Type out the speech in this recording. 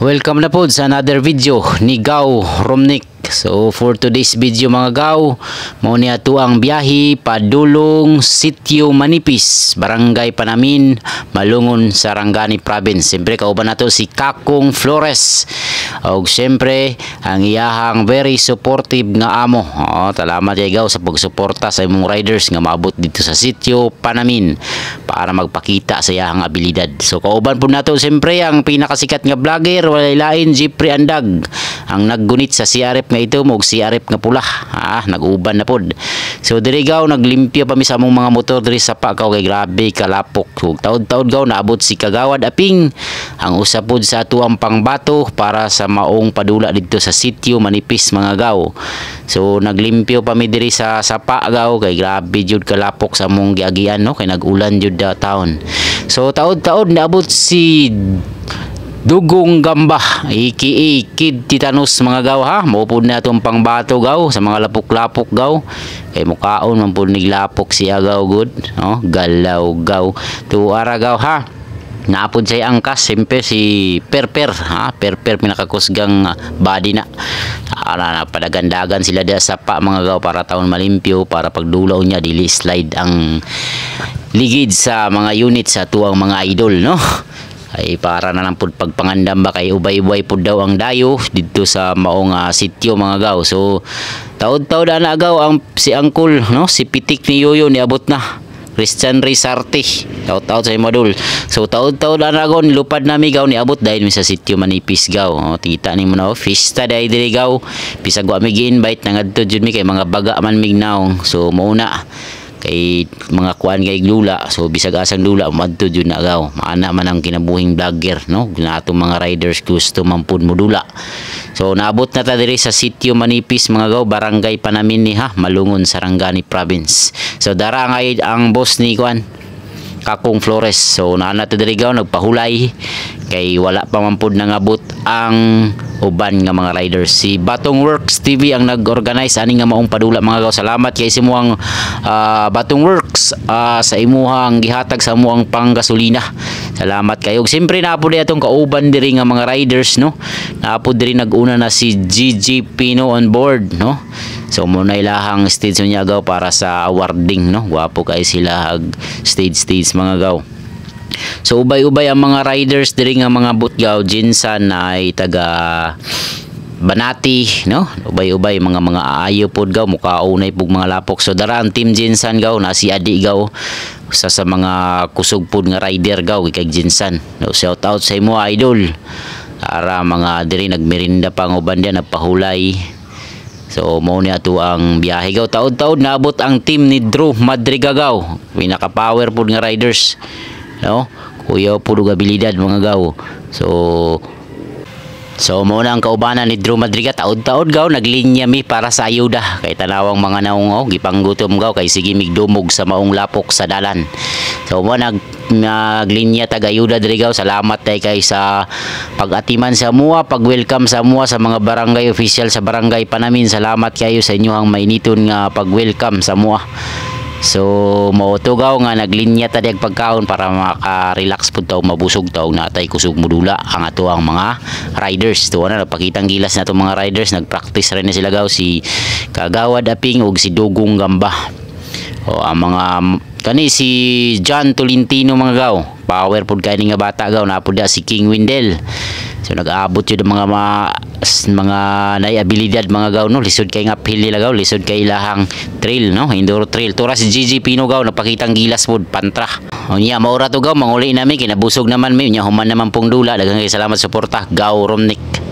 Welcome na po sa another video ni Gaw Romnick. So for today's video mga Gaw, mao ni ato ang biyahe padulong Sitio Manipis, Barangay Panamin, Malungon, Sarangani Province. Siyempre kauban nato si Kakong Flores. Og siyempre ang iyahang very supportive nga amo. Salamat kay Gaw sa pagsuporta sa imong riders nga maabot dito sa Sitio Panamin para magpakita sa iyahang abilidad. So kauban po nato siyempre ang pinakasikat nga vlogger, walay lain Jeffrey Andag, ang naggunit sa CRF nga ito mo CRF nga pula. Nag-uban na pod. So diri Gaw naglimpyo pa mi sa among mga motor diri sa Pakaw kay grabe kalapok. So taud-taud Gaw naabot si Kagawad Aping ang usa pod sa atuang pangbato para sa maong padula dito sa Sitio Manipis mga Gaw. So naglimpyo pa mi diri sa Sapa Gaw kay grabe jud kalapok sa among giagian no kay nag-ulan jud da taon. So taud-taud naabot si Dugong Gamba, aka Kid Titanus mga Gaw ha. Maupod na itong pangbato Gaw sa mga lapok-lapok Gaw. Kay mukaon man po niglapok siya Gaw good. No? Galaw Gaw. Tuara Gaw ha. Naapod siya angkas. Siyempre si Perper ha. Perper pinakakusgang body na. Padagandagan sila dia sa pa mga Gaw para taon malimpyo. Para pagdulaw niya dili slide ang ligid sa mga unit sa tuwang mga idol no. Ay para na lang pud pagpangandam ba kay ubay-ubay pud daw ang dayo dito sa maong sitio mga Gaw. So taud-taud ana Gaw ang si Angkol no, si Pitik ni Yoyo niabot na. Christian Rizarte taud-taud sa modul. So taud-taud ana Gaw nilupad nami Gaw niabot dahil mi sa Sitio Manipis Gaw. Kita ni mo na fiesta dahil diri Gaw. Bisag wa mi gi-invite nangadto jud mi kay mga baga man mignaw. So mauna kay mga kuan kay lula, so bisag asang lula madto jud na Gaw. Maana man ang kinabuhing vlogger no, natong mga riders gusto man pud modula. So naabot na ta diri sa Sitio Manipis mga Gaw, Barangay Panamin ni ha, Malungon, Sarangani Province. So dara ngay ang boss ni kuan Kakong Flores. So naana ta diri Gaw nagpahulay kay wala pa man pud nangabot ang uban nga mga riders. Si Batong Works TV ang nag-organize ani nga maong padula mga Gaw. Salamat kay simuang Batong Works sa imuhang gihatag sa imuhang panggasolina. Salamat kayo. Siyempre naapod atong kauban diri nga mga riders no. Naapod diri nag-una na si GG Pino on board no. So muna ilahang stage niya Gaw para sa awarding no. Guwapo kay sila stage mga Gaw. So ubay-ubay ang mga riders diri nga mga boot Gaw. Jinsan ay taga Banati no. Ubay-ubay mga aayo pod Gaw, mukaunay pug mga lapok. So dara ang team Jinsan Gaw na si Adi Gaw, usa sa mga kusog pod nga rider Gaw kay Jinsan. No, shout out sa imo idol. Ara mga diri nagmerinda pa ang uban diyan nagpahulay. So mao ni ato ang biyahe Gaw. Taud-taud naabot ang team ni Drew Madriga Gaw. Pinaka-power pod nga riders. No? Kuya puro abilidad mga Gaw. So mo na ang kaubanan ni Drew Madriga. Taud-taud Gaw naglinya mi para sa ayuda kay tanawang mga naong gipanggutom Gaw kay sige migdumog sa maong lapok sa dalan. So mo naglinya tag-ayuda diri Gaw. Salamat kay sa pag-atiman sa mua, pag-welcome sa mua sa mga barangay official sa Barangay Panamin. Salamat kayo sa inyong mainiton nga pag-welcome sa mua. So mao to Gaw nga naglinya ta diag pagkaon para maka-relax pud taw, mabusog taw natay kusog modula ang ato ang mga riders. Tuwa na nagpakitang gilas na to mga riders, nagpractice rin na sila Gaw, si Kagawad Aping ug si Dugong Gamba. Ang mga kani si John Tolentino mga Gaw, power pud kay nga bata Gaw. Napud si King Windel. So nag-aabot yun mga naiabilidad mga Gaw no. Lisod kay nga uphill nila Gaw, lisod kay ilahang trail no, indoor trail. Tura si GG Pino Gaw napakitang gilas pod pantra. Unya maura to Gaw, manguli nami kinabusog naman mi nya human naman pong dula. Daghang salamat suporta Gaw Romnick.